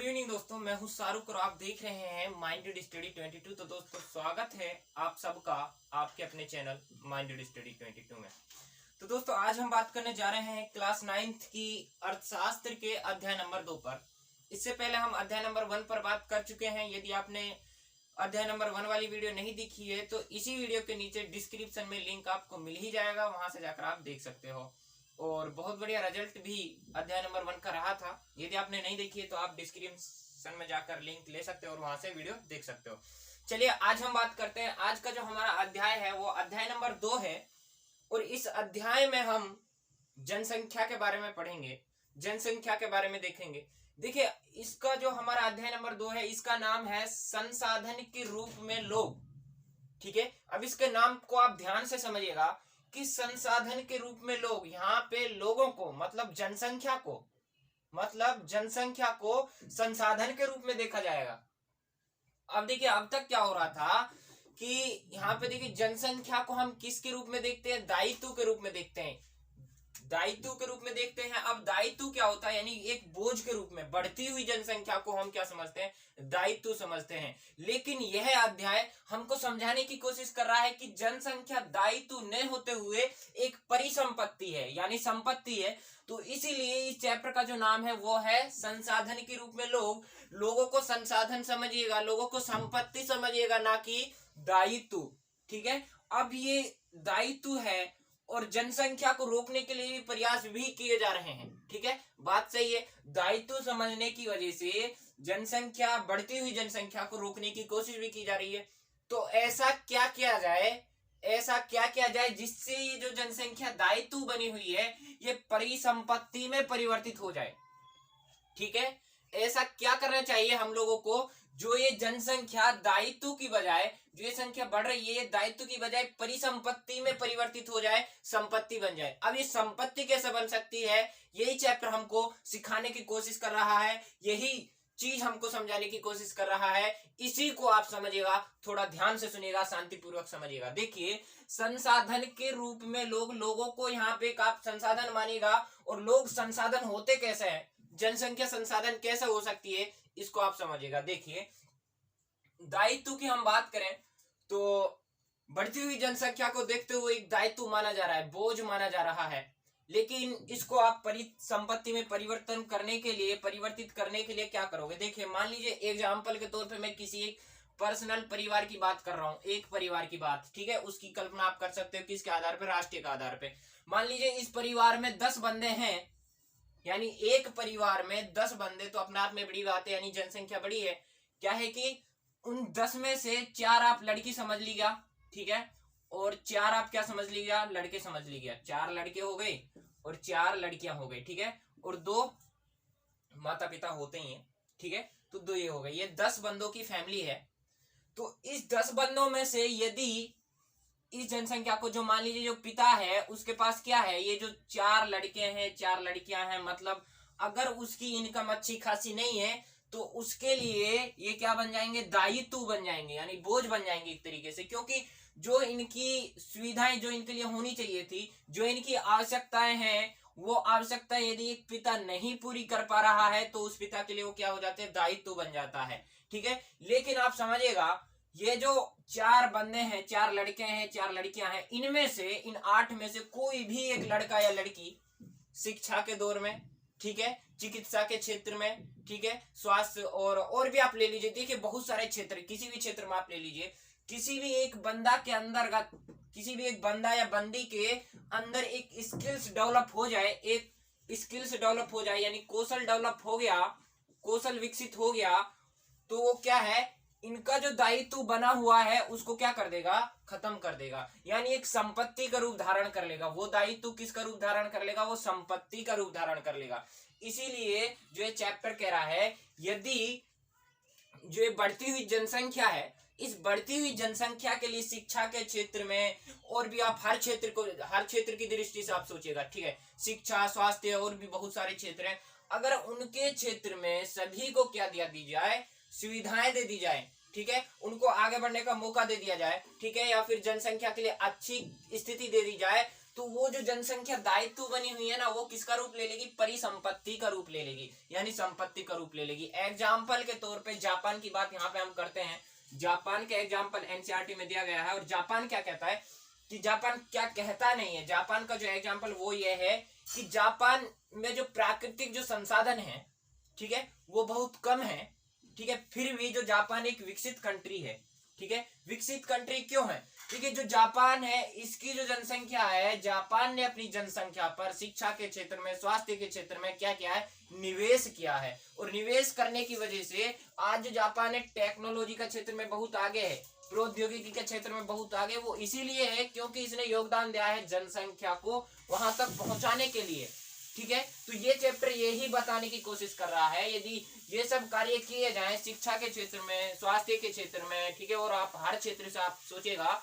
Evening दोस्तों, मैं हूं शाहरुख और आप देख रहे हैं माइंडेड स्टडी 22। तो दोस्तों स्वागत है आप सबका आपके अपने चैनल माइंडेड स्टडी 22 में। तो दोस्तों आज हम बात करने जा रहे हैं क्लास 9th की अर्थशास्त्र के अध्याय नंबर 2 पर। इससे पहले हम अध्याय नंबर 1 पर बात कर चुके हैं। यदि आपने अध्याय नंबर 1 वाली वीडियो नहीं देखी है तो इसी वीडियो के नीचे डिस्क्रिप्शन में लिंक आपको मिल ही जाएगा, वहां से जाकर आप देख सकते हो। और बहुत बढ़िया रिजल्ट भी अध्याय नंबर 1 का रहा था। यदि आपने नहीं देखी है तो आप डिस्क्रिप्शन में जाकर लिंक ले सकते हो और वहां से वीडियो देख सकते हो। चलिए आज हम बात करते हैं। आज का जो हमारा अध्याय है वो अध्याय नंबर 2 है और इस अध्याय में हम जनसंख्या के बारे में पढ़ेंगे, जनसंख्या के बारे में देखेंगे। देखिए इसका जो हमारा अध्याय नंबर 2 है इसका नाम है संसाधन के रूप में लोग। ठीक है, अब इसके नाम को आप ध्यान से समझिएगा कि संसाधन के रूप में लोग, यहाँ पे लोगों को मतलब जनसंख्या को संसाधन के रूप में देखा जाएगा। अब देखिए अब तक क्या हो रहा था कि यहाँ पे देखिए जनसंख्या को हम किसके रूप में देखते हैं? दायित्व के रूप में देखते हैं, दायित्व के रूप में देखते हैं। अब दायित्व क्या होता है? यानी एक बोझ के रूप में बढ़ती हुई जनसंख्या को हम क्या समझते हैं? दायित्व समझते हैं। लेकिन यह अध्याय हमको समझाने की कोशिश कर रहा है कि जनसंख्या दायित्व न होते हुए एक परिसंपत्ति है, यानी संपत्ति है। तो इसीलिए इस चैप्टर का जो नाम है वो है संसाधन के रूप में लोग। लोगों को संसाधन समझिएगा, लोगों को संपत्ति समझिएगा, ना कि दायित्व। ठीक है, अब ये दायित्व है और जनसंख्या को रोकने के लिए भी प्रयास भी किए जा रहे हैं। ठीक है, बात सही है। दायित्व समझने की वजह से जनसंख्या, बढ़ती हुई जनसंख्या को रोकने की कोशिश भी की जा रही है। तो ऐसा क्या किया जाए जिससे ये जो जनसंख्या दायित्व बनी हुई है ये परिसंपत्ति में परिवर्तित हो जाए। ठीक है, ऐसा क्या करना चाहिए हम लोगों को जो ये जनसंख्या दायित्व की बजाय, जो ये संख्या बढ़ रही है ये दायित्व की बजाय परिसंपत्ति में परिवर्तित हो जाए, संपत्ति बन जाए। अब ये संपत्ति कैसे बन सकती है यही चैप्टर हमको सिखाने की कोशिश कर रहा है, यही चीज हमको समझाने की कोशिश कर रहा है। इसी को आप समझिएगा, थोड़ा ध्यान से सुनिएगा, शांतिपूर्वक समझिएगा। देखिए संसाधन के रूप में लोग, लोगों को यहाँ पे आप संसाधन मानिएगा और लोग संसाधन होते कैसे हैं, जनसंख्या संसाधन कैसे हो सकती है, इसको आप समझिएगा। देखिए दायित्व की हम बात करें तो बढ़ती हुई जनसंख्या को देखते हुए एक दायित्व माना जा रहा है, बोझ माना जा रहा है। लेकिन इसको आप परिसंपत्ति में परिवर्तित करने के लिए क्या करोगे? देखिए मान लीजिए एग्जाम्पल के तौर पे मैं किसी एक पर्सनल परिवार की बात कर रहा हूँ, एक परिवार की बात। ठीक है, उसकी कल्पना आप कर सकते हो किसके आधार पे? राष्ट्रीय के आधार पे। मान लीजिए इस परिवार में 10 बंदे हैं, यानी एक परिवार में 10 बंदे, तो अपने आप में बड़ी बात है, यानी जनसंख्या बड़ी है। क्या है कि उन 10 में से 4 आप लड़की समझ लीजिए, ठीक है, और 4 आप क्या समझ लीजिए? लड़के समझ लीजिए। 4 लड़के हो गए और 4 लड़कियां हो गई। ठीक है, और 2 माता पिता होते ही हैं। ठीक है, तो 2 ये हो गए, ये 10 बंदों की फैमिली है। तो इस 10 बंदों में से यदि इस जनसंख्या को, जो मान लीजिए जो पिता है उसके पास क्या है, ये जो 4 लड़के हैं 4 लड़कियां हैं, मतलब अगर उसकी इनकम अच्छी खासी नहीं है तो उसके लिए ये क्या बन जाएंगे? दायित्व बन जाएंगे, यानी बोझ बन जाएंगे एक तरीके से। क्योंकि जो इनकी सुविधाएं जो इनके लिए होनी चाहिए थी, जो इनकी आवश्यकताएं हैं, वो आवश्यकता यदि एक पिता नहीं पूरी कर पा रहा है तो उस पिता के लिए वो क्या हो जाते हैं? दायित्व बन जाता है। ठीक है, लेकिन आप समझिएगा ये जो 4 बंदे हैं, 4 लड़के हैं 4 लड़कियां हैं, इनमें से, इन 8 में से कोई भी एक लड़का या लड़की शिक्षा के दौर में, ठीक है, चिकित्सा के क्षेत्र में, ठीक है, स्वास्थ्य और भी आप ले लीजिए। देखिए बहुत सारे क्षेत्र, किसी भी क्षेत्र में आप ले लीजिए, किसी भी एक बंदा के अंतर्गत, किसी भी एक बंदा या बंदी के अंदर एक स्किल्स डेवलप हो जाए, एक स्किल्स डेवलप हो जाए, यानी कौशल डेवलप हो गया, कौशल विकसित हो गया, तो वो क्या है? इनका जो दायित्व बना हुआ है उसको क्या कर देगा? खत्म कर देगा, यानी एक संपत्ति का रूप धारण कर लेगा। वो दायित्व किसका रूप धारण कर लेगा? वो संपत्ति का रूप धारण कर लेगा। इसीलिए जो ये चैप्टर कह रहा है, यदि जो ये बढ़ती हुई जनसंख्या है, इस बढ़ती हुई जनसंख्या के लिए शिक्षा के क्षेत्र में, और भी आप हर क्षेत्र की दृष्टि से आप सोचिएगा। ठीक है, शिक्षा, स्वास्थ्य और भी बहुत सारे क्षेत्र हैं, अगर उनके क्षेत्र में सभी को क्या दी जाए? सुविधाएं दे दी जाए। ठीक है, उनको आगे बढ़ने का मौका दे दिया जाए। ठीक है, या फिर जनसंख्या के लिए अच्छी स्थिति दे दी जाए, तो वो जो जनसंख्या दायित्व बनी हुई है ना, वो किसका रूप ले लेगी? परिसंपत्ति का रूप ले लेगी, यानी संपत्ति का रूप ले लेगी। एग्जाम्पल के तौर पे जापान की बात यहाँ पे हम करते हैं। जापान का एग्जाम्पल एनसीईआरटी में दिया गया है, और जापान क्या कहता है कि जापान क्या कहता नहीं है, जापान का जो एग्जाम्पल वो ये है कि जापान में जो प्राकृतिक जो संसाधन है, ठीक है, वो बहुत कम है, ठीक है, फिर भी जो जापान एक विकसित कंट्री है, ठीक है। विकसित कंट्री क्यों है? ठीक है, जो जापान है इसकी जो जनसंख्या है, जापान ने अपनी जनसंख्या पर शिक्षा के क्षेत्र में, स्वास्थ्य के क्षेत्र में क्या किया है? निवेश किया है। और निवेश करने की वजह से आज जो जापान है टेक्नोलॉजी का क्षेत्र में बहुत आगे है, प्रौद्योगिकी के क्षेत्र में बहुत आगे। वो इसीलिए है क्योंकि इसने योगदान दिया है जनसंख्या को वहां तक पहुंचाने के लिए, ठीक है। तो ये चैप्टर यही बताने की कोशिश कर रहा है, यदि ये सब कार्य किए जाएं शिक्षा के क्षेत्र में, स्वास्थ्य के क्षेत्र में, ठीक है, और आप हर क्षेत्र से आप सोचेगा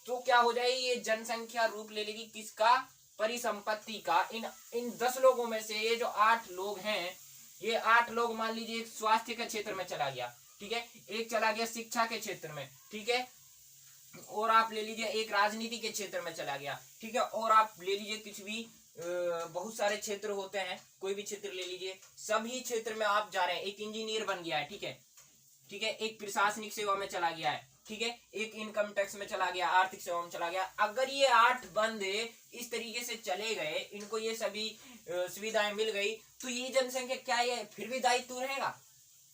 तो क्या हो जाएगी? ये जनसंख्या रूप ले लेगी किसका? परिसंपत्ति का। इन 10 लोगों में से ये जो 8 लोग हैं, ये 8 लोग मान लीजिए एक स्वास्थ्य के क्षेत्र में चला गया, ठीक है, एक चला गया शिक्षा के क्षेत्र में, ठीक है, और आप ले लीजिए एक राजनीति के क्षेत्र में चला गया, ठीक है, और आप ले लीजिए कुछ भी बहुत सारे क्षेत्र होते हैं, कोई भी क्षेत्र ले लीजिए, सभी क्षेत्र में आप जा रहे हैं। एक इंजीनियर बन गया है, ठीक है, ठीक है, एक प्रशासनिक सेवा में चला गया है, ठीक है, एक इनकम टैक्स में चला गया, आर्थिक सेवा में चला गया। अगर ये 8 बंदे इस तरीके से चले गए, इनको ये सभी सुविधाएं मिल गई, तो ये जनसंख्या क्या ये फिर भी दायित्व रहेगा?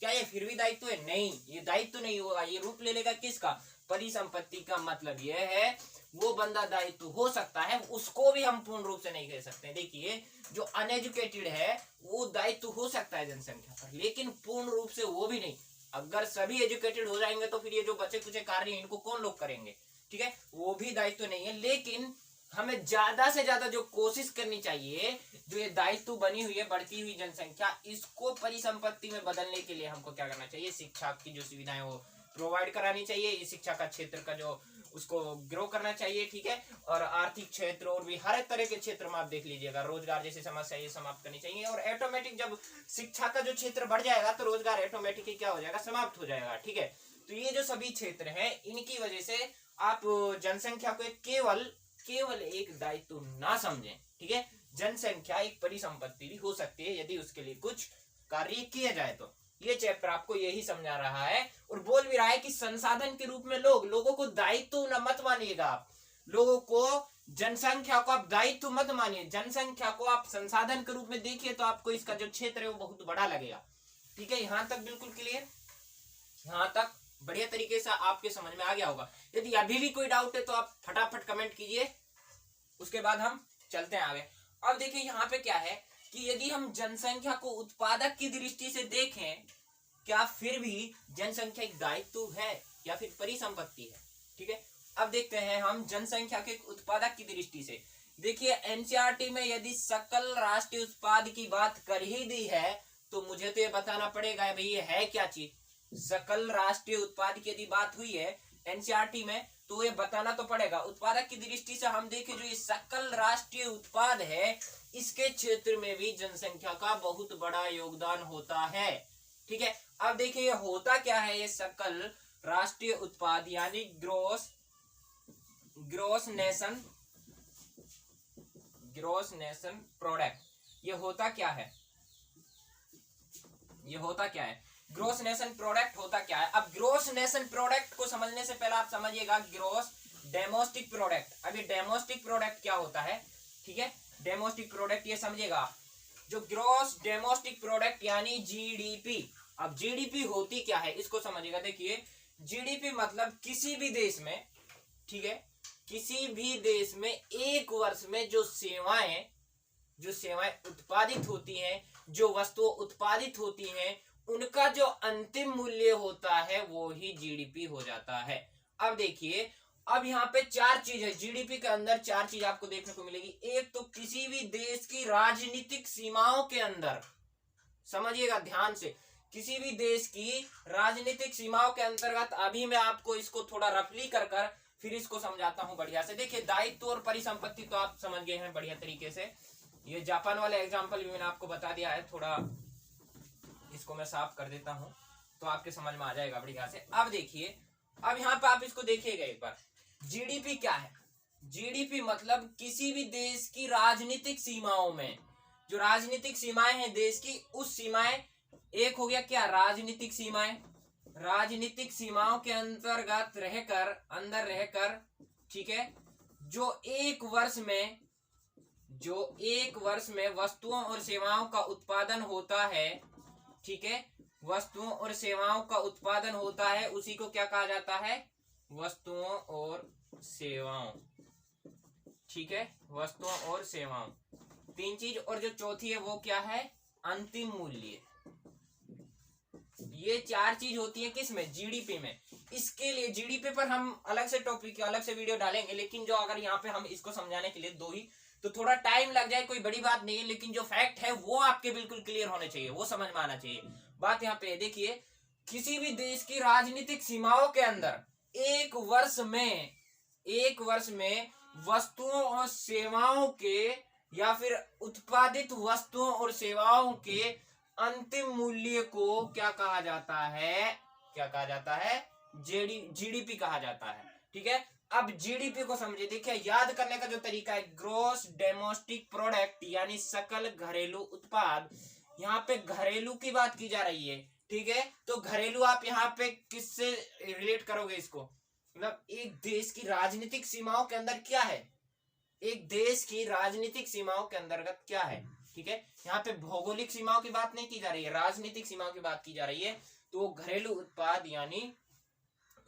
क्या ये फिर भी दायित्व है? नहीं, ये दायित्व नहीं होगा, ये रूप ले लेगा किसका? परिसंपत्ति का। मतलब यह है वो बंदा दायित्व हो सकता है, उसको भी हम पूर्ण रूप से नहीं कह सकते। देखिए, जो अनएजुकेटेड है वो दायित्व हो सकता है जनसंख्या पर, लेकिन पूर्ण रूप से वो भी नहीं। अगर सभी एजुकेटेड हो जाएंगे तो फिर ये जो बचे कुछ कार्य इनको कौन लोग करेंगे, ठीक है, वो भी दायित्व नहीं है। लेकिन हमें ज्यादा से ज्यादा जो कोशिश करनी चाहिए, जो ये दायित्व बनी हुई है बढ़ती हुई जनसंख्या, इसको परिसंपत्ति में बदलने के लिए हमको क्या करना चाहिए? शिक्षा की जो सुविधाएं वो प्रोवाइड करानी चाहिए, इस शिक्षा का क्षेत्र का जो उसको ग्रो करना चाहिए, ठीक है, और आर्थिक क्षेत्र और भी हर एक तरह के क्षेत्र में आप देख लीजिएगा, रोजगार जैसी समस्या ये समाप्त करनी चाहिए। और ऑटोमेटिक जब शिक्षा का जो क्षेत्र बढ़ जाएगा तो रोजगार ऑटोमेटिकली क्या हो जाएगा? समाप्त हो जाएगा, ठीक है। तो ये जो सभी क्षेत्र हैं, इनकी वजह से आप जनसंख्या को केवल एक दायित्व ना समझें, ठीक है। जनसंख्या एक परिसंपत्ति भी हो सकती है यदि उसके लिए कुछ कार्य किया जाए तो। ये चैप्टर आपको यही समझा रहा है और बोल भी रहा है कि संसाधन के रूप में लोगों को दायित्व न मत मानिएगा आप, लोगों को, जनसंख्या को आप दायित्व मत मानिए, जनसंख्या को आप संसाधन के रूप में देखिए, तो आपको इसका जो क्षेत्र है वो बहुत बड़ा लगेगा, ठीक है। यहां तक बिल्कुल क्लियर? यहां तक बढ़िया तरीके से आपके समझ में आ गया होगा। यदि अभी भी कोई डाउट है तो आप फटाफट कमेंट कीजिए, उसके बाद हम चलते हैं आगे। अब देखिए यहाँ पे क्या है कि यदि हम जनसंख्या को उत्पादक की दृष्टि से देखें, क्या फिर भी जनसंख्या एक दायित्व है या फिर परिसंपत्ति है, ठीक है। अब देखते हैं हम जनसंख्या के उत्पादक की दृष्टि से। देखिए, एनसीईआरटी में यदि सकल राष्ट्रीय उत्पाद की बात कर ही दी है तो मुझे तो ये बताना पड़ेगा भाई ये है क्या चीज। सकल राष्ट्रीय उत्पाद की यदि बात हुई है एनसीईआरटी में तो ये बताना तो पड़ेगा। उत्पादक की दृष्टि से हम देखें, जो ये सकल राष्ट्रीय उत्पाद है, इसके क्षेत्र में भी जनसंख्या का बहुत बड़ा योगदान होता है, ठीक है। अब देखिए ये होता क्या है, ये सकल राष्ट्रीय उत्पाद यानी ग्रोस नेशन प्रोडक्ट, ये होता क्या है? ग्रोस नेशन प्रोडक्ट होता क्या है? अब ग्रोस नेशन प्रोडक्ट को समझने से पहले आप समझिएगा ग्रोस डोमेस्टिक प्रोडक्ट। अब ये डोमेस्टिक प्रोडक्ट क्या होता है, ठीक है, डोमेस्टिक प्रोडक्ट ये समझिएगा, जो ग्रोस डोमेस्टिक प्रोडक्ट यानी जीडीपी। अब जीडीपी होती क्या है इसको समझिएगा। देखिए, जीडीपी मतलब किसी भी देश में, ठीक है, किसी भी देश में एक वर्ष में जो सेवाएं उत्पादित होती हैं, जो वस्तुएं उत्पादित होती हैं, उनका जो अंतिम मूल्य होता है वो ही जीडीपी हो जाता है। अब देखिए, अब यहाँ पे 4 चीज है जीडीपी के अंदर, 4 चीज आपको देखने को मिलेगी। एक तो किसी भी देश की राजनीतिक सीमाओं के अंदर, समझिएगा ध्यान से, किसी भी देश की राजनीतिक सीमाओं के अंतर्गत। अभी मैं आपको इसको थोड़ा रफली कर फिर इसको समझाता हूं बढ़िया से। देखिए, दायित्व और परिसंपत्ति तो आप समझ गए हैं बढ़िया तरीके से। ये जापान वाला एग्जांपल भी मैंने आपको बता दिया है, थोड़ा इसको मैं साफ कर देता हूं तो आपके समझ में आ जाएगा बढ़िया से। अब देखिए, अब यहाँ पे आप इसको देखिएगा एक बार, जीडीपी क्या है? जीडीपी मतलब किसी भी देश की राजनीतिक सीमाओं में, जो राजनीतिक सीमाएं हैं देश की, उस सीमाएं, एक हो गया क्या राजनीतिक सीमाएं, राजनीतिक सीमाओं के अंतर्गत रहकर, अंदर रहकर, ठीक है, जो एक वर्ष में वस्तुओं और सेवाओं का उत्पादन होता है, ठीक है, वस्तुओं और सेवाओं का उत्पादन होता है, उसी को क्या कहा जाता है, वस्तुओं और सेवाओं, ठीक है, वस्तुओं और सेवाओं, तीन चीज। और जो चौथी है वो क्या है, अंतिम मूल्य। ये चार चीज होती है किसमें, जीडीपी में। इसके लिए जीडीपी पर हम अलग से टॉपिक, अलग से वीडियो डालेंगे, लेकिन जो अगर यहाँ पे हम इसको समझाने के लिए दो ही, तो थोड़ा टाइम लग जाए, कोई बड़ी बात नहीं है, लेकिन जो फैक्ट है वो आपके बिल्कुल क्लियर होने चाहिए, वो समझ में आना चाहिए। बात यहाँ पे देखिए, किसी भी देश की राजनीतिक सीमाओं के अंदर एक वर्ष में वस्तुओं और सेवाओं के, या फिर उत्पादित वस्तुओं और सेवाओं के अंतिम मूल्य को क्या कहा जाता है, क्या कहा जाता है, जीडीपी कहा जाता है, ठीक है। अब जीडीपी को समझिए, देखिए याद करने का जो तरीका है, ग्रॉस डोमेस्टिक प्रोडक्ट, यानी सकल घरेलू उत्पाद। यहाँ पे घरेलू की बात की जा रही है, ठीक है, तो घरेलू आप यहाँ पे किससे रिलेट करोगे इसको, मतलब एक देश की राजनीतिक सीमाओं के अंदर क्या है, एक देश की राजनीतिक सीमाओं के अंतर्गत क्या है, ठीक है। यहाँ पे भौगोलिक सीमाओं की बात नहीं की जा रही है, राजनीतिक सीमाओं की बात की जा रही है। तो घरेलू उत्पाद यानी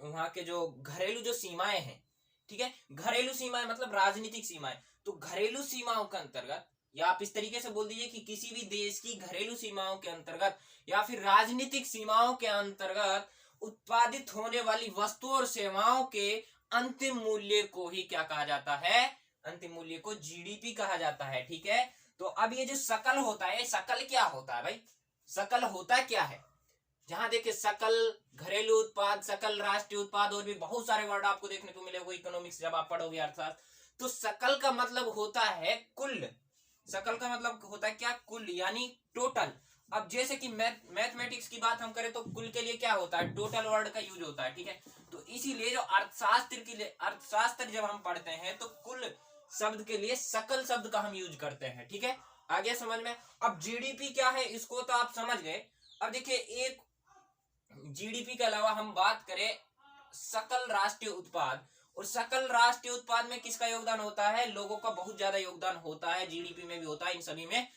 वहां के जो घरेलू जो सीमाएं हैं, ठीक है, घरेलू सीमाएं मतलब राजनीतिक सीमाएं, तो घरेलू सीमाओं के अंतर्गत, या आप इस तरीके से बोल दीजिए कि किसी भी देश की घरेलू सीमाओं के अंतर्गत या फिर राजनीतिक सीमाओं के अंतर्गत उत्पादित होने वाली वस्तुओं और सेवाओं के अंतिम मूल्य को ही क्या कहा जाता है, अंतिम मूल्य को जीडीपी कहा जाता है, ठीक है। तो अब ये जो सकल होता है, सकल क्या होता है भाई, सकल होता क्या है, जहां देखिए सकल घरेलू उत्पाद, सकल राष्ट्रीय उत्पाद, और भी बहुत सारे वर्ड आपको देखने को मिलेगा इकोनॉमिक्स जब आप पढ़ोगे अर्थशास्त्र। तो सकल का मतलब होता है कुल, सकल का मतलब होता है क्या, कुल, यानी टोटल। अब जैसे कि मैथमेटिक्स की बात हम करें तो कुल के लिए क्या होता है, टोटल वर्ड का यूज होता है, ठीक है। तो इसीलिए जो अर्थशास्त्र जब हम पढ़ते हैं तो कुल शब्द के लिए सकल शब्द का हम यूज करते हैं, ठीक है। आगे समझ में। अब जीडीपी क्या है इसको तो आप समझ गए। अब देखिए, एक जीडीपी के अलावा हम बात करें सकल राष्ट्रीय उत्पाद, और सकल राष्ट्रीय उत्पाद में किसका योगदान होता है, लोगों का बहुत ज्यादा योगदान होता है, जीडीपी में भी होता है, इन सभी में।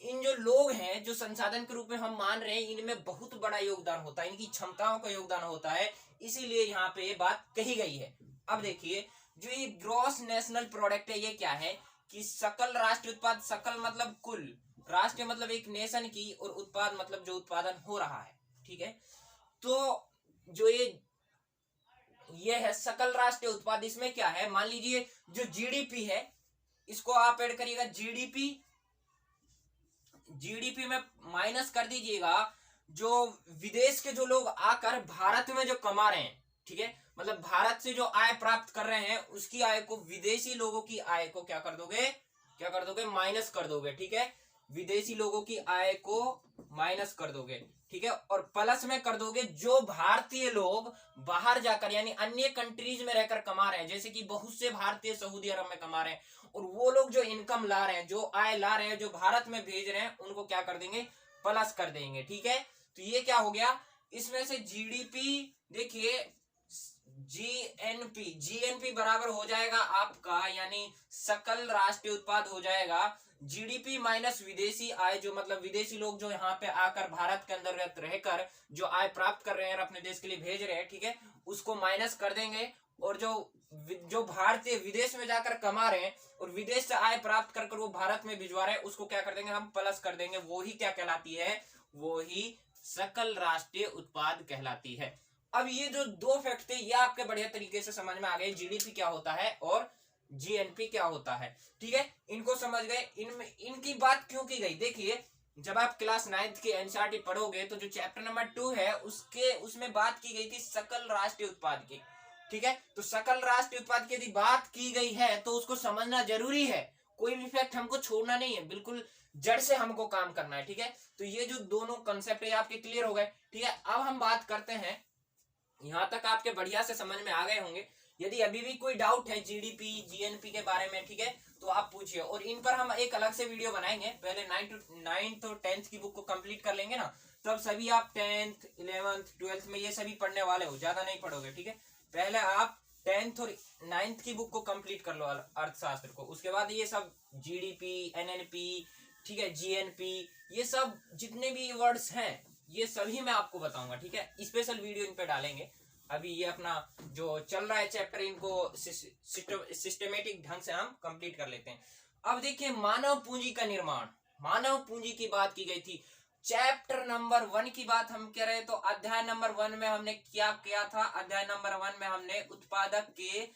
इन जो लोग हैं, जो संसाधन के रूप में हम मान रहे हैं, इनमें बहुत बड़ा योगदान होता है, इनकी क्षमताओं का योगदान होता है, इसीलिए यहाँ पे ये बात कही गई है। अब देखिए, जो ये ग्रॉस नेशनल प्रोडक्ट है, ये क्या है कि सकल राष्ट्रीय उत्पाद, सकल मतलब कुल, राष्ट्र मतलब एक नेशन की, और उत्पाद मतलब जो उत्पादन हो रहा है, ठीक है। तो जो ये है सकल राष्ट्रीय उत्पाद, इसमें क्या है, मान लीजिए जो जीडीपी है, इसको आप ऐड करिएगा, जीडीपी में माइनस कर दीजिएगा जो विदेश के जो लोग आकर भारत में जो कमा रहे हैं, ठीक है, मतलब भारत से जो आय प्राप्त कर रहे हैं, उसकी आय को, विदेशी लोगों की आय को क्या कर दोगे, माइनस कर दोगे, ठीक है। विदेशी लोगों की आय को माइनस कर दोगे, ठीक है, और प्लस में कर दोगे जो भारतीय लोग बाहर जाकर, यानी अन्य कंट्रीज में रहकर कमा रहे हैं, जैसे कि बहुत से भारतीय सऊदी अरब में कमा रहे हैं, और वो लोग जो इनकम ला रहे हैं, जो आय ला रहे हैं, जो भारत में भेज रहे हैं, उनको क्या कर देंगे, प्लस कर देंगे, ठीक है। तो ये क्या हो गया, इसमें से जीडीपी, देखिए जीएनपी बराबर हो जाएगा आपका, यानी सकल राष्ट्रीय उत्पाद हो जाएगा जीडीपी माइनस विदेशी आय, जो मतलब विदेशी लोग जो यहाँ पे आकर भारत के अंदर रहकर जो आय प्राप्त कर रहे हैं और अपने देश के लिए भेज रहे हैं, ठीक है, उसको माइनस कर देंगे, और जो भारतीय विदेश में जाकर कमा रहे हैं और विदेश से आय प्राप्त कर वो भारत में भिजवा रहे हैं, उसको क्या कर देंगे, हम प्लस कर देंगे, वो ही क्या कहलाती है, वो ही सकल राष्ट्रीय उत्पाद कहलाती है। अब ये जो दो फैक्ट थे, ये आपके बढ़िया तरीके से समझ में आ गए, जीडीपी क्या होता है और जीएनपी क्या होता है, ठीक है, इनको समझ गए। इनकी बात क्यों की गई, देखिए जब आप क्लास 9th के एनसीईआरटी पढ़ोगे तो जो चैप्टर नंबर 2 है उसमें बात की गई थी सकल राष्ट्रीय उत्पाद की, ठीक है। तो सकल राष्ट्रीय उत्पाद की यदि बात की गई है तो उसको समझना जरूरी है, कोई भी फैक्ट हमको छोड़ना नहीं है, बिल्कुल जड़ से हमको काम करना है, ठीक है। तो ये जो दोनों कंसेप्ट है आपके क्लियर हो गए, ठीक है। अब हम बात करते हैं, यहां तक आपके बढ़िया से समझ में आ गए होंगे, यदि अभी भी कोई डाउट है जीडीपी जीएनपी के बारे में, ठीक है, तो आप पूछिए। और इन पर हम एक अलग से वीडियो बनाएंगे। पहले 9th और 10th की बुक को कंप्लीट कर लेंगे ना, तब सभी आप 10th 11th 12th में ये सभी पढ़ने वाले हो, ज्यादा नहीं पढ़ोगे, ठीक है। पहले आप 10th और 9th की बुक को कंप्लीट कर लो अर्थशास्त्र को, उसके बाद ये सब जीडीपी एनएनपी, ठीक है, जीएनपी, ये सब जितने भी वर्ड्स हैं ये सभी मैं आपको बताऊंगा, ठीक है। स्पेशल वीडियो इन पे डालेंगे। अभी ये अपना जो चल रहा है चैप्टर, इनको सिस्टमेटिक ढंग से हम कंप्लीट कर लेते हैं। अब देखिए मानव पूंजी का निर्माण, मानव पूंजी की बात की गई थी। चैप्टर नंबर 1 की बात हम कह रहे, तो अध्याय नंबर 1 में हमने क्या किया था? अध्याय नंबर 1 में हमने उत्पादक के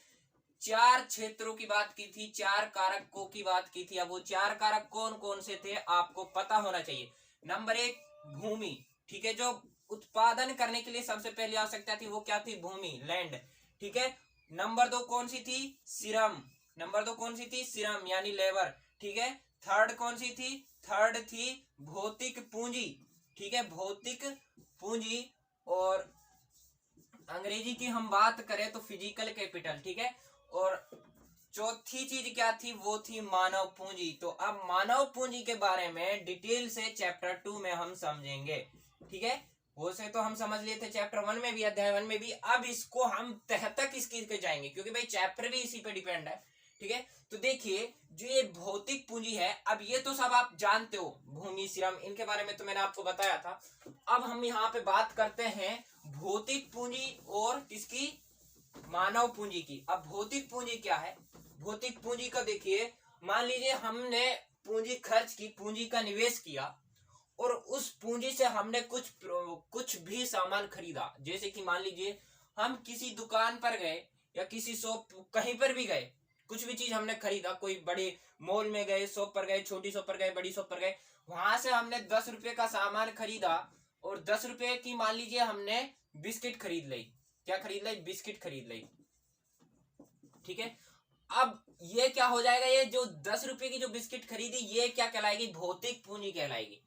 4 क्षेत्रों की बात की थी, 4 कारकों की बात की थी। अब वो 4 कारक कौन कौन से थे आपको पता होना चाहिए। नंबर 1 भूमि, ठीक है, जो उत्पादन करने के लिए सबसे पहली आवश्यकता थी वो क्या थी? भूमि, लैंड, ठीक है। नंबर 2 कौन सी थी? श्रम, नंबर 2 कौन सी थी? श्रम यानी लेबर, ठीक है। थर्ड कौन सी थी? थर्ड थी भौतिक पूंजी, ठीक है, भौतिक पूंजी। और अंग्रेजी की हम बात करें तो फिजिकल कैपिटल, ठीक है। और चौथी चीज क्या थी? वो थी मानव पूंजी। तो अब मानव पूंजी के बारे में डिटेल से चैप्टर 2 में हम समझेंगे, ठीक है। वो से तो हम समझ लिए थे चैप्टर 1 में भी, अध्याय 1 में भी। अब इसको हम तह तक इसकी के जाएंगे, क्योंकि भाई चैप्टर भी इसी पे डिपेंड है, ठीक है। तो देखिए जो ये भौतिक पूंजी है, अब ये तो सब आप जानते हो, भूमि श्रम, इनके बारे में तो मैंने आपको बताया था। अब हम यहाँ पे बात करते हैं भौतिक पूंजी और किसकी? मानव पूंजी की। अब भौतिक पूंजी क्या है? भौतिक पूंजी का देखिए, मान लीजिए हमने पूंजी खर्च की, पूंजी का निवेश किया, और उस पूंजी से हमने कुछ भी सामान खरीदा। जैसे कि मान लीजिए हम किसी दुकान पर गए या किसी शॉप, कहीं पर भी गए, कुछ भी चीज हमने खरीदा, कोई बड़े मॉल में गए, शॉप पर गए, छोटी शॉप पर गए, बड़ी शॉप पर गए, वहां से हमने 10 रुपए का सामान खरीदा, और 10 रुपए की मान लीजिए हमने बिस्किट खरीद ली। क्या खरीद ली? बिस्किट खरीद ली, ठीक है। अब ये क्या हो जाएगा? ये जो 10 रुपए की जो बिस्किट खरीदी, ये क्या कहलाएगी? भौतिक पूंजी कहलाएगी।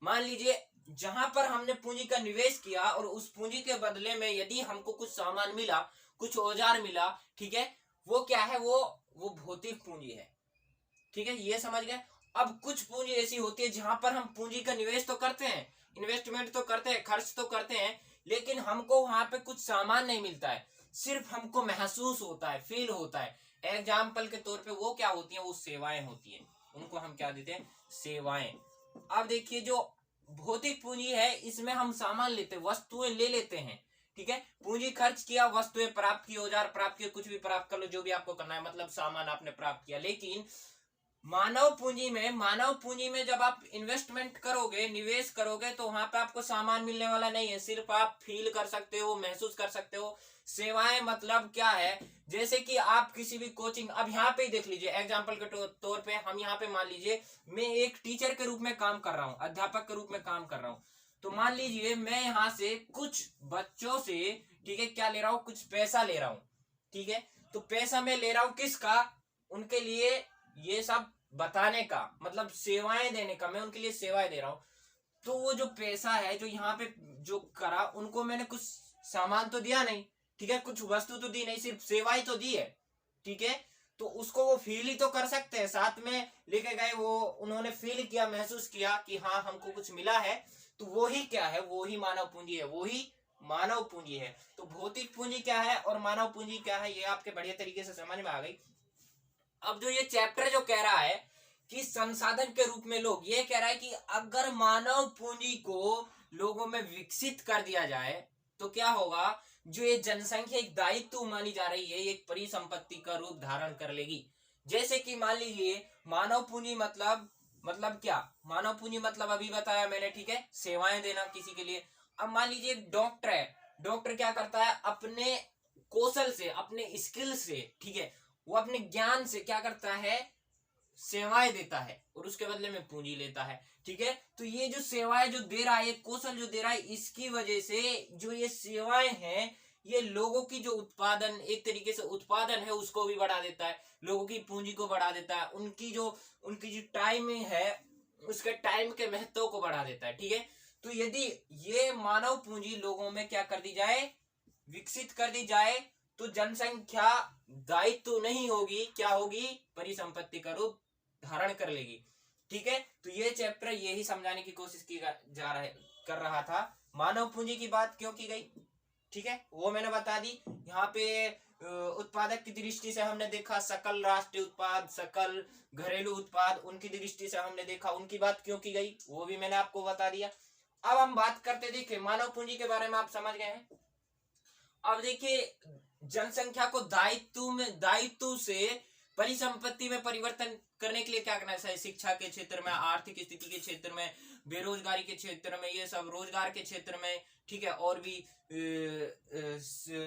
मान लीजिए जहां पर हमने पूंजी का निवेश किया और उस पूंजी के बदले में यदि हमको कुछ सामान मिला, कुछ औजार मिला, ठीक है, वो क्या है? वो भौतिक पूंजी है, ठीक है, ये समझ गए। अब कुछ पूंजी ऐसी होती है जहां पर हम पूंजी का निवेश तो करते हैं, इन्वेस्टमेंट तो करते हैं, खर्च तो करते हैं, लेकिन हमको वहां पे कुछ सामान नहीं मिलता है, सिर्फ हमको महसूस होता है, फील होता है। एग्जाम्पल के तौर पे वो क्या होती है? वो सेवाएं होती है, उनको हम क्या देते हैं? सेवाएं। अब देखिए जो भौतिक पूंजी है, इसमें हम सामान लेते, वस्तुएं ले लेते हैं, ठीक है। पूंजी खर्च किया, वस्तुएं प्राप्त की, औजार प्राप्त किए, कुछ भी प्राप्त कर लो, जो भी आपको करना है, मतलब सामान आपने प्राप्त किया। लेकिन मानव पूंजी में जब आप इन्वेस्टमेंट करोगे, निवेश करोगे, तो वहां पे आपको सामान मिलने वाला नहीं है, सिर्फ आप फील कर सकते हो, महसूस कर सकते हो। सेवाएं मतलब क्या है? जैसे कि आप किसी भी कोचिंग, अब यहाँ पे ही देख लीजिए, एग्जाम्पल के तौर पे हम यहाँ पे मान लीजिए मैं एक टीचर के रूप में काम कर रहा हूँ, अध्यापक के रूप में काम कर रहा हूँ। तो मान लीजिए मैं यहाँ से कुछ बच्चों से, ठीक है, क्या ले रहा हूँ? कुछ पैसा ले रहा हूँ, ठीक है। तो पैसा मैं ले रहा हूँ किसका? उनके लिए ये सब बताने का, मतलब सेवाएं देने का, मैं उनके लिए सेवाएं दे रहा हूं। तो वो जो पैसा है जो यहाँ पे जो करा, उनको मैंने कुछ सामान तो दिया नहीं, ठीक है, कुछ वस्तु तो दी नहीं, सिर्फ सेवाएं तो दी है, ठीक है। तो उसको वो फील ही तो कर सकते हैं, साथ में लेके गए, वो उन्होंने फील किया, महसूस किया कि हाँ हमको कुछ मिला है। तो वो ही क्या है? वो ही मानव पूंजी है, वो ही मानव पूंजी है। तो भौतिक पूंजी क्या है और मानव पूंजी क्या है, ये आपके बढ़िया तरीके से समझ में आ गई। अब जो ये चैप्टर जो कह रहा है कि संसाधन के रूप में लोग, ये कह रहा है कि अगर मानव पूंजी को लोगों में विकसित कर दिया जाए तो क्या होगा? जो ये जनसंख्या एक दायित्व मानी जा रही है, एक परिसंपत्ति का रूप धारण कर लेगी। जैसे कि मान लीजिए मानव पूंजी मतलब क्या? मानव पूंजी मतलब अभी बताया मैंने, ठीक है, सेवाएं देना किसी के लिए। अब मान लीजिए एक डॉक्टर है, डॉक्टर क्या करता है? अपने कौशल से, अपने स्किल से, ठीक है, वो अपने ज्ञान से क्या करता है? सेवाएं देता है, और उसके बदले में पूंजी लेता है, ठीक है। तो ये जो सेवाएं जो दे रहा है, कौशल जो दे रहा है, इसकी वजह से जो ये सेवाएं हैं, ये लोगों की जो उत्पादन, एक तरीके से उत्पादन है, उसको भी बढ़ा देता है, लोगों की पूंजी को बढ़ा देता है, उनकी जो टाइमिंग है, उसके टाइम के महत्व को बढ़ा देता है, ठीक है। तो यदि ये मानव पूंजी लोगों में क्या कर दी जाए? विकसित कर दी जाए, तो जनसंख्या दायित्व नहीं होगी, क्या होगी, परिसंपत्ति का रूप धारण कर लेगी। ठीक है, तो ये चैप्टर यही समझाने की कोशिश की कर रहा था। मानव पूंजी की बात क्यों की गई, ठीक है, वो मैंने बता दी। यहाँ पे उत्पादक की दृष्टि से हमने देखा सकल राष्ट्रीय उत्पाद, सकल घरेलू उत्पाद, उनकी दृष्टि से हमने देखा, उनकी बात क्यों की गई वो भी मैंने आपको बता दिया। अब हम बात करते, देखिए मानव पूंजी के बारे में आप समझ गए हैं। अब देखिए जनसंख्या को दायित्व से परिसंपत्ति में परिवर्तन करने के लिए क्या करना है, शिक्षा के क्षेत्र में, आर्थिक स्थिति के क्षेत्र में, बेरोजगारी के क्षेत्र में, ये सब रोजगार के क्षेत्र में, ठीक है, और भी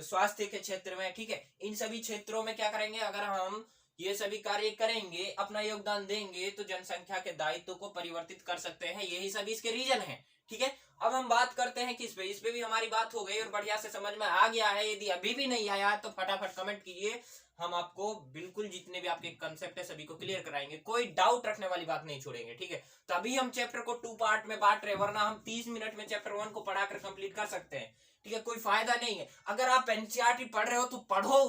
स्वास्थ्य के क्षेत्र में, ठीक है, इन सभी क्षेत्रों में क्या करेंगे, अगर हम ये सभी कार्य करेंगे, अपना योगदान देंगे, तो जनसंख्या के दायित्व को परिवर्तित कर सकते हैं। यही सभी इसके रीजन है। ठीक है, अब हम बात करते हैं किस पे, इस पे भी हमारी बात हो गई और बढ़िया से समझ में आ गया है। यदि अभी भी नहीं आया तो फटाफट कमेंट कीजिए, हम आपको बिल्कुल जितने भी आपके कंसेप्ट है सभी को क्लियर कराएंगे, कोई डाउट रखने वाली बात नहीं छोड़ेंगे। ठीक है, तभी हम चैप्टर को 2 पार्ट में बांट रहे, वरना हम 30 मिनट में चैप्टर 1 को पढ़ाकर कंप्लीट कर सकते हैं। ठीक है, कोई फायदा नहीं है। अगर आप एनसीईआरटी पढ़ रहे हो तो पढ़ो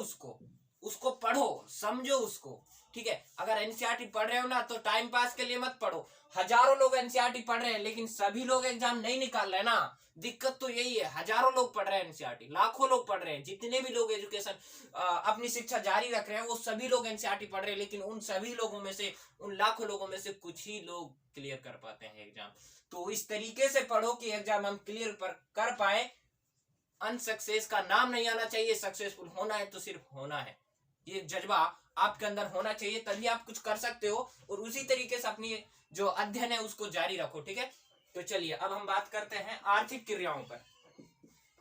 उसको पढ़ो, समझो उसको। ठीक है, अगर एनसीईआरटी पढ़ रहे हो ना तो टाइम पास के लिए मत पढ़ो। हजारों लोग एनसीईआरटी पढ़ रहे हैं लेकिन सभी लोग एग्जाम नहीं निकाल रहे ना, दिक्कत तो यही है। हजारों लोग पढ़ रहे हैं एनसीईआरटी, लाखों लोग पढ़ रहे हैं, जितने भी लोग एजुकेशन अपनी शिक्षा जारी रख रहे हैं वो सभी लोग एनसीईआरटी पढ़ रहे हैं, लेकिन उन सभी लोगों में से, उन लाखों लोगों में से कुछ ही लोग क्लियर कर पाते हैं एग्जाम। तो इस तरीके से पढ़ो कि एग्जाम हम क्लियर कर पाए। अनसक्सेस का नाम नहीं आना चाहिए, सक्सेसफुल होना है तो सिर्फ होना है, ये जज्बा आपके अंदर होना चाहिए, तभी आप कुछ कर सकते हो। और उसी तरीके से अपनी जो अध्ययन है उसको जारी रखो। ठीक है, तो चलिए अब हम बात करते हैं आर्थिक क्रियाओं पर।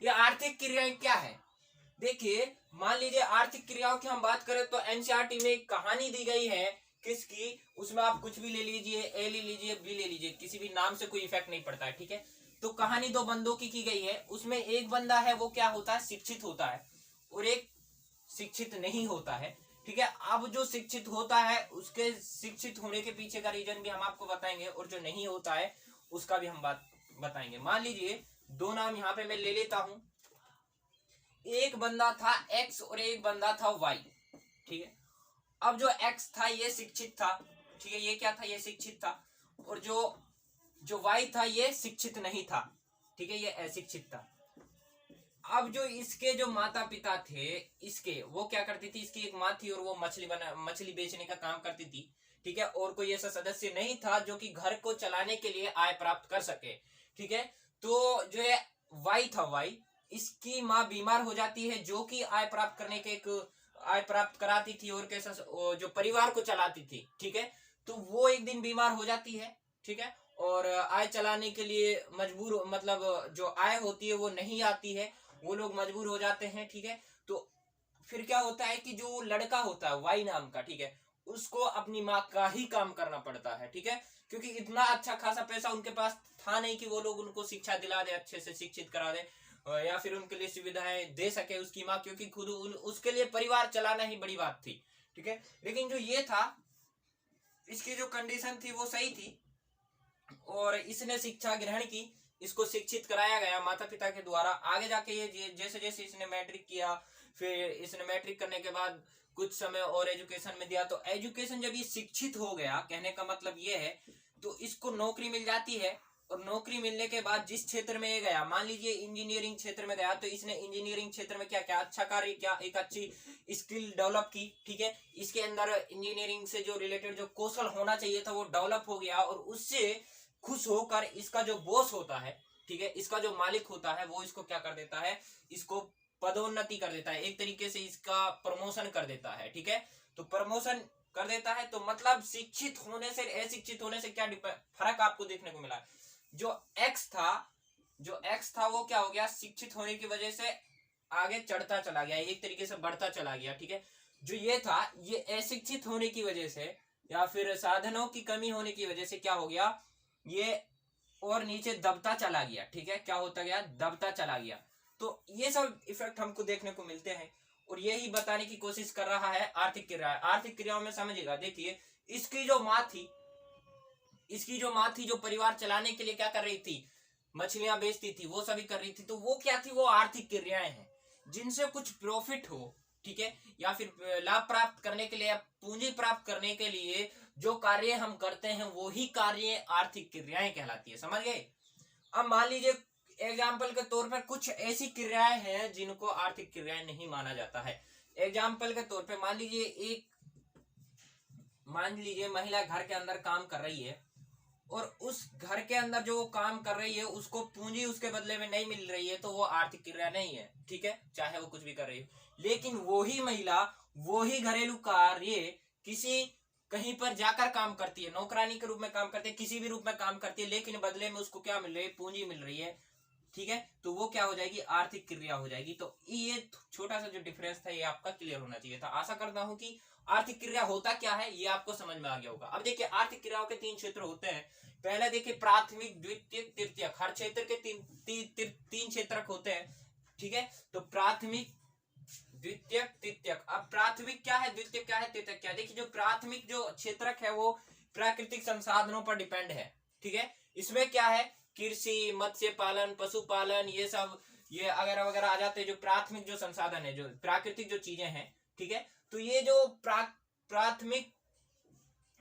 ये आर्थिक क्रियाएं क्या है, देखिए मान लीजिए आर्थिक क्रियाओं की हम बात करें तो एनसीईआरटी में एक कहानी दी गई है किसकी, उसमें आप कुछ भी ले लीजिए, ए ले लीजिए, बी ले लीजिए, किसी भी नाम से कोई इफेक्ट नहीं पड़ता है। ठीक है, तो कहानी 2 बंदों की गई है। उसमें एक बंदा है वो क्या होता है, शिक्षित होता है, और एक शिक्षित नहीं होता है। ठीक है, अब जो शिक्षित होता है उसके शिक्षित होने के पीछे का रीजन भी हम आपको बताएंगे, और जो नहीं होता है उसका भी हम बात बताएंगे। मान लीजिए 2 नाम यहाँ पे मैं ले लेता हूं, एक बंदा था एक्स और एक बंदा था वाई। ठीक है, अब जो एक्स था ये शिक्षित था, ठीक है, ये क्या था, ये शिक्षित था, और जो वाई था ये शिक्षित नहीं था। ठीक है, ये अशिक्षित था। अब जो इसके जो माता पिता थे इसके, वो क्या करती थी, इसकी एक माँ थी और वो मछली बेचने का काम करती थी। ठीक है, और कोई ऐसा सदस्य नहीं था जो कि घर को चलाने के लिए आय प्राप्त कर सके। ठीक है, तो जो है वाई था, वाई, इसकी माँ बीमार हो जाती है जो कि आय प्राप्त करने के आय प्राप्त कराती थी और कैसा जो परिवार को चलाती थी। ठीक है, तो वो एक दिन बीमार हो जाती है। ठीक है, और आय चलाने के लिए मजबूर, मतलब जो आय होती है वो नहीं आती है, वो लोग मजबूर हो जाते हैं। ठीक है, तो फिर क्या होता है कि जो लड़का होता है वाई नाम का, ठीक है, उसको अपनी माँ का ही काम करना पड़ता है। ठीक है, क्योंकि इतना अच्छा खासा पैसा उनके पास था नहीं कि वो लोग उनको शिक्षा दिला दे, अच्छे से शिक्षित करा दे, या फिर उनके लिए सुविधाएं दे सके उसकी माँ, क्योंकि खुद उसके लिए परिवार चलाना ही बड़ी बात थी। ठीक है, लेकिन जो ये था, इसकी जो कंडीशन थी वो सही थी और इसने शिक्षा ग्रहण की, इसको शिक्षित कराया गया माता पिता के द्वारा। आगे जाके ये जैसे जैसे इसने मैट्रिक किया, फिर इसने मैट्रिक करने के बाद कुछ समय और एजुकेशन में दिया, तो एजुकेशन जब ये शिक्षित हो गया, कहने का मतलब ये है, तो इसको नौकरी मिल जाती है। और नौकरी मिलने के बाद जिस क्षेत्र में ये गया, मान लीजिए इंजीनियरिंग क्षेत्र में गया, तो इसने इंजीनियरिंग क्षेत्र में क्या क्या अच्छा कार्य किया, एक अच्छी स्किल डेवलप की। ठीक है, इसके अंदर इंजीनियरिंग से जो रिलेटेड जो कौशल होना चाहिए था वो डेवलप हो गया, और उससे खुश होकर इसका जो बॉस होता है, ठीक है, इसका जो मालिक होता है, वो इसको क्या कर देता है, इसको पदोन्नति कर देता है, एक तरीके से इसका प्रमोशन कर देता है। ठीक है, तो प्रमोशन कर देता है, तो मतलब शिक्षित होने से अशिक्षित होने से क्या फर्क आपको देखने को मिला। जो एक्स था वो क्या हो गया, शिक्षित होने की वजह से आगे चढ़ता चला गया, एक तरीके से बढ़ता चला गया। ठीक है, जो ये था ये अशिक्षित होने की वजह से या फिर साधनों की कमी होने की वजह से क्या हो गया, ये और नीचे दबता चला गया। ठीक है, क्या होता गया, दबता चला गया। तो ये सब इफेक्ट हमको देखने को मिलते हैं, और यही बताने की कोशिश कर रहा है आर्थिक क्रिया। आर्थिक क्रियाओं में समझिएगा, देखिए इसकी जो माँ थी जो परिवार चलाने के लिए क्या कर रही थी, मछलियां बेचती थी, वो सभी कर रही थी, तो वो क्या थी, वो आर्थिक क्रियाएं हैं जिनसे कुछ प्रॉफिट हो, ठीक है, या फिर लाभ प्राप्त करने के लिए या पूंजी प्राप्त करने के लिए जो कार्य हम करते हैं वो ही कार्य आर्थिक क्रियाएं कहलाती है। समझ गए? अब मान लीजिए एग्जाम्पल के तौर पर कुछ ऐसी क्रियाएं हैं जिनको आर्थिक क्रियाएं नहीं माना जाता है। एग्जाम्पल के तौर पर मान लीजिए महिला घर के अंदर काम कर रही है और उस घर के अंदर जो वो काम कर रही है उसको पूंजी उसके बदले में नहीं मिल रही है, तो वो आर्थिक क्रिया नहीं है। ठीक है, चाहे वो कुछ भी कर रही है, लेकिन वो ही महिला वो ही घरेलू कार्य किसी कहीं पर जाकर काम करती है, नौकरानी के रूप में काम करती है, किसी भी रूप में काम करती है, लेकिन बदले में उसको क्या मिल रही है? पूंजी मिल रही है। ठीक है, तो वो क्या हो जाएगी? आर्थिक क्रिया हो जाएगी। तो ये छोटा सा जो डिफरेंस था ये आपका क्लियर होना चाहिए था। आशा करता हूं कि आर्थिक क्रिया होता क्या है ये आपको समझ में आ गया होगा। अब देखिए आर्थिक क्रियाओं के 3 क्षेत्र होते हैं। पहले देखिए प्राथमिक, द्वितीयक, तृतीयक। हर क्षेत्र के तीन क्षेत्रक होते हैं। ठीक है, तो प्राथमिक, द्वितीयक, तृतीयक। अब प्राथमिक क्या है, द्वितीयक क्या है, तृतीयक क्या है? देखिए जो प्राथमिक जो क्षेत्रक है वो प्राकृतिक संसाधनों पर डिपेंड है। ठीक है, इसमें क्या है? कृषि, मत्स्य पालन, पशुपालन, ये सब ये वगैरह वगैरह आ जाते हैं। जो प्राथमिक जो संसाधन है, जो प्राकृतिक जो चीजें हैं, ठीक है, तो ये जो प्राथमिक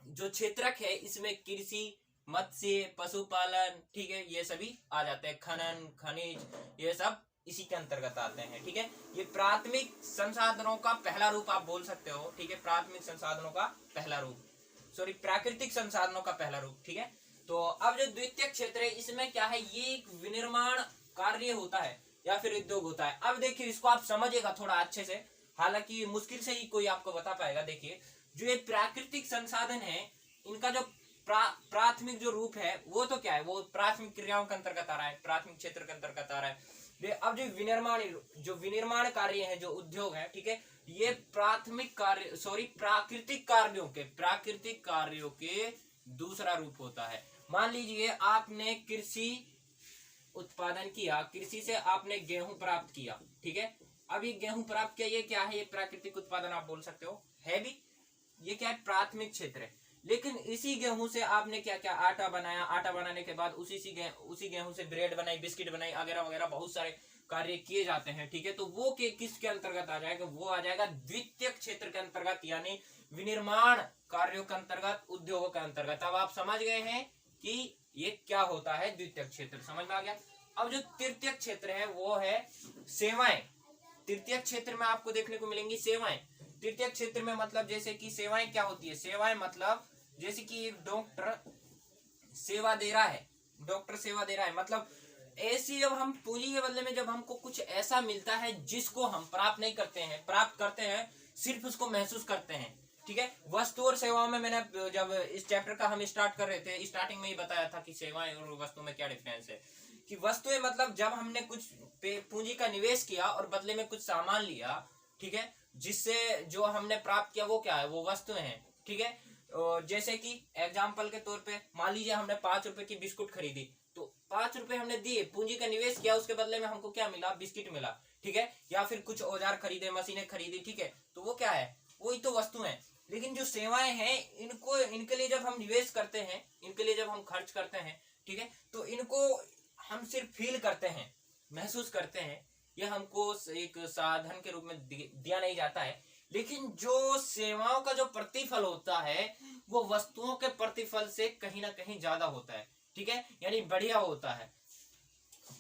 जो क्षेत्रक है इसमें कृषि, मत्स्य, पशुपालन, ठीक है, ये सभी आ जाते हैं। खनन, खनिज, ये सब इसी के अंतर्गत आते हैं। ठीक है, ये प्राथमिक संसाधनों का पहला रूप आप बोल सकते हो। ठीक है, प्राथमिक संसाधनों का पहला रूप, सॉरी प्राकृतिक संसाधनों का पहला रूप। ठीक है, तो अब जो द्वितीयक क्षेत्र है इसमें क्या है? ये एक विनिर्माण कार्य होता है या फिर उद्योग होता है। अब देखिए इसको आप समझिएगा थोड़ा अच्छे से, हालांकि मुश्किल से ही कोई आपको बता पाएगा। देखिए जो ये प्राकृतिक संसाधन है इनका जो प्राथमिक जो रूप है वो तो क्या है? वो प्राथमिक क्रियाओं के अंतर्गत आ रहा है, प्राथमिक क्षेत्र के अंतर्गत आ रहा है। अब जो विनिर्माण कार्य है, जो उद्योग है, ठीक है, ये प्राथमिक कार्य प्राकृतिक कार्यों के दूसरा रूप होता है। मान लीजिए आपने कृषि उत्पादन किया, कृषि से आपने गेहूं प्राप्त किया। ठीक है, अब ये गेहूं प्राप्त किया, ये क्या है? ये प्राकृतिक उत्पादन आप बोल सकते हो, है भी। ये क्या है? प्राथमिक क्षेत्र है। लेकिन इसी गेहूं से आपने क्या क्या? आटा बनाया। आटा बनाने के बाद उसी गेहूं से ब्रेड बनाई, बिस्किट बनाई, वगैरह वगैरह बहुत सारे कार्य किए जाते हैं। ठीक है, तो वो किसके अंतर्गत आ जाएगा? वो आ जाएगा द्वितीयक क्षेत्र के अंतर्गत, यानी विनिर्माण कार्यों के अंतर्गत, उद्योगों के अंतर्गत। अब आप समझ गए हैं कि ये क्या होता है द्वितीयक क्षेत्र, समझ में आ गया। अब जो तृतीयक क्षेत्र है वो है सेवाएं। तृतीयक क्षेत्र में आपको देखने को मिलेंगी सेवाएं। तृतीयक क्षेत्र में मतलब जैसे कि सेवाएं क्या होती है? सेवाएं मतलब जैसे कि एक डॉक्टर सेवा दे रहा है, मतलब ऐसी जब हम पूंजी के बदले में जब हमको कुछ ऐसा मिलता है जिसको हम प्राप्त नहीं करते हैं, प्राप्त करते हैं सिर्फ उसको महसूस करते हैं। ठीक है, वस्तु और सेवाओं में मैंने जब इस चैप्टर का हम स्टार्ट कर रहे थे, स्टार्टिंग में ही बताया था कि सेवाएं और वस्तु में क्या डिफरेंस है। कि वस्तुएं मतलब जब हमने कुछ पूंजी का निवेश किया और बदले में कुछ सामान लिया, ठीक है, जिससे जो हमने प्राप्त किया वो क्या है? वो वस्तुएं हैं। ठीक है, जैसे कि एग्जाम्पल के तौर पे मान लीजिए हमने 5 रुपए की बिस्कुट खरीदी, तो 5 रुपए हमने दिए, पूंजी का निवेश किया, उसके बदले में हमको क्या मिला? बिस्किट मिला। ठीक है, या फिर कुछ औजार खरीदे, मशीनें खरीदी, ठीक है, तो वो क्या है? वही तो वस्तु है। लेकिन जो सेवाएं हैं इनके लिए जब हम निवेश करते हैं, इनके लिए जब हम खर्च करते हैं, ठीक है, तो इनको हम सिर्फ फील करते हैं, महसूस करते हैं, ये हमको एक साधन के रूप में दिया नहीं जाता है। लेकिन जो सेवाओं का जो प्रतिफल होता है वो वस्तुओं के प्रतिफल से कहीं ना कहीं ज्यादा होता है। ठीक है, यानी बढ़िया होता है।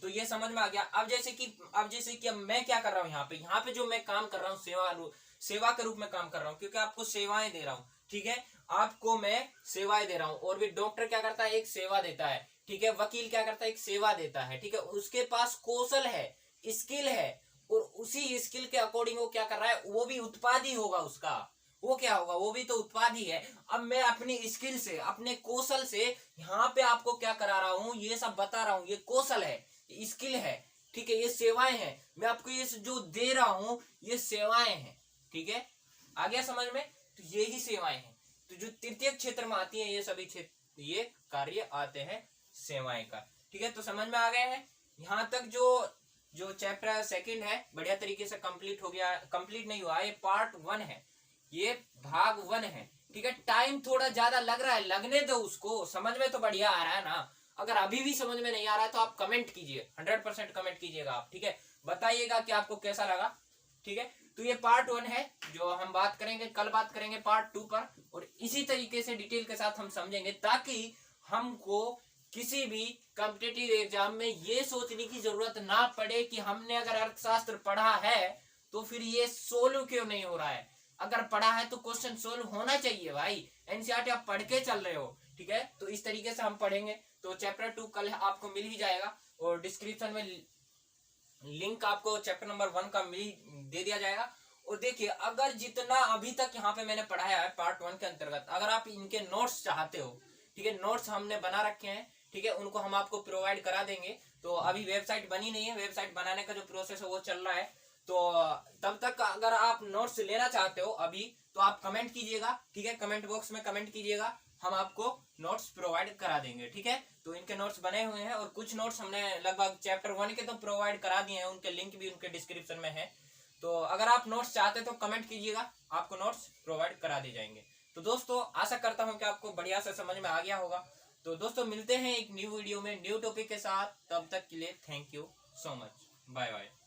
तो ये समझ में आ गया। अब जैसे कि अब मैं क्या कर रहा हूँ यहाँ पे जो मैं काम कर रहा हूँ सेवा के रूप में काम कर रहा हूँ, क्योंकि आपको सेवाएं दे रहा हूँ। ठीक है, आपको मैं सेवाएं दे रहा हूँ। और भी डॉक्टर क्या करता है? एक सेवा देता है। ठीक है, वकील क्या करता है? एक सेवा देता है। ठीक है, उसके पास कौशल है, स्किल है, और उसी स्किल के अकॉर्डिंग वो क्या कर रहा है? वो भी उत्पाद ही होगा उसका। वो क्या होगा? वो भी तो उत्पाद ही है। अब मैं अपनी स्किल से, अपने कौशल से यहाँ पे आपको क्या करा रहा हूँ? ये सब बता रहा हूँ। ये कौशल है, स्किल है, ठीक है, ये सेवाएं हैं। मैं आपको ये जो दे रहा हूं ये सेवाएं हैं। ठीक है, आ गया समझ में? तो ये ही सेवाएं हैं। तो जो तृतीय क्षेत्र में आती है ये सभी क्षेत्र, ये कार्य आते हैं सेवाएं का। ठीक है, तो समझ में आ गए हैं। यहाँ तक जो चैप्टर सेकंड है बढ़िया तरीके से कंप्लीट हो गया। कंप्लीट नहीं हुआ, ये पार्ट 1 है, ये भाग 1 है। ठीक है, टाइम थोड़ा ज्यादा लग रहा है, लगने दो उसको, समझ में तो बढ़िया आ रहा है ना। अगर अभी भी समझ में नहीं आ रहा है तो आप कमेंट कीजिए, 100% कमेंट कीजिएगा आप। ठीक है, बताइएगा कि आपको कैसा लगा। ठीक है। तो ये पार्ट 1 है जो हम बात करेंगे, कल बात करेंगे पार्ट 2 पर, और इसी तरीके से डिटेल के साथ हम समझेंगे ताकि हमको किसी भी कॉम्पिटिटिव एग्जाम में ये सोचने की जरूरत ना पड़े कि हमने अगर अर्थशास्त्र पढ़ा है तो फिर ये सोल्व क्यों नहीं हो रहा है। अगर पढ़ा है तो क्वेश्चन सोल्व होना चाहिए भाई, एनसीईआरटी आप पढ़ के चल रहे हो, ठीक है। तो इस तरीके से हम पढ़ेंगे। तो चैप्टर 2 कल आपको मिल ही जाएगा, और डिस्क्रिप्शन में लिंक आपको चैप्टर नंबर 1 का दे दिया जाएगा। और देखिए, अगर जितना अभी तक यहाँ पे मैंने पढ़ाया है पार्ट 1 के अंतर्गत, अगर आप इनके नोट्स चाहते हो, ठीक है, नोट्स हमने बना रखे हैं, ठीक है, उनको हम आपको प्रोवाइड करा देंगे। तो अभी वेबसाइट बनी नहीं है, वेबसाइट बनाने का जो प्रोसेस है वो चल रहा है। तो तब तक अगर आप नोट्स लेना चाहते हो अभी, तो आप कमेंट कीजिएगा, ठीक है, कमेंट बॉक्स में कमेंट कीजिएगा, हम आपको नोट्स प्रोवाइड करा देंगे, ठीक है। तो इनके नोट्स बने हुए हैं, और कुछ नोट्स हमने लगभग चैप्टर 1 के तो प्रोवाइड करा दिए हैं, उनके लिंक भी उनके डिस्क्रिप्शन में है। तो अगर आप नोट्स चाहते तो कमेंट कीजिएगा, आपको नोट्स प्रोवाइड करा दिए जाएंगे। तो दोस्तों, आशा करता हूँ कि आपको बढ़िया से समझ में आ गया होगा। तो दोस्तों, मिलते हैं एक न्यू वीडियो में न्यू टॉपिक के साथ, तब तक के लिए thank you so much, bye bye.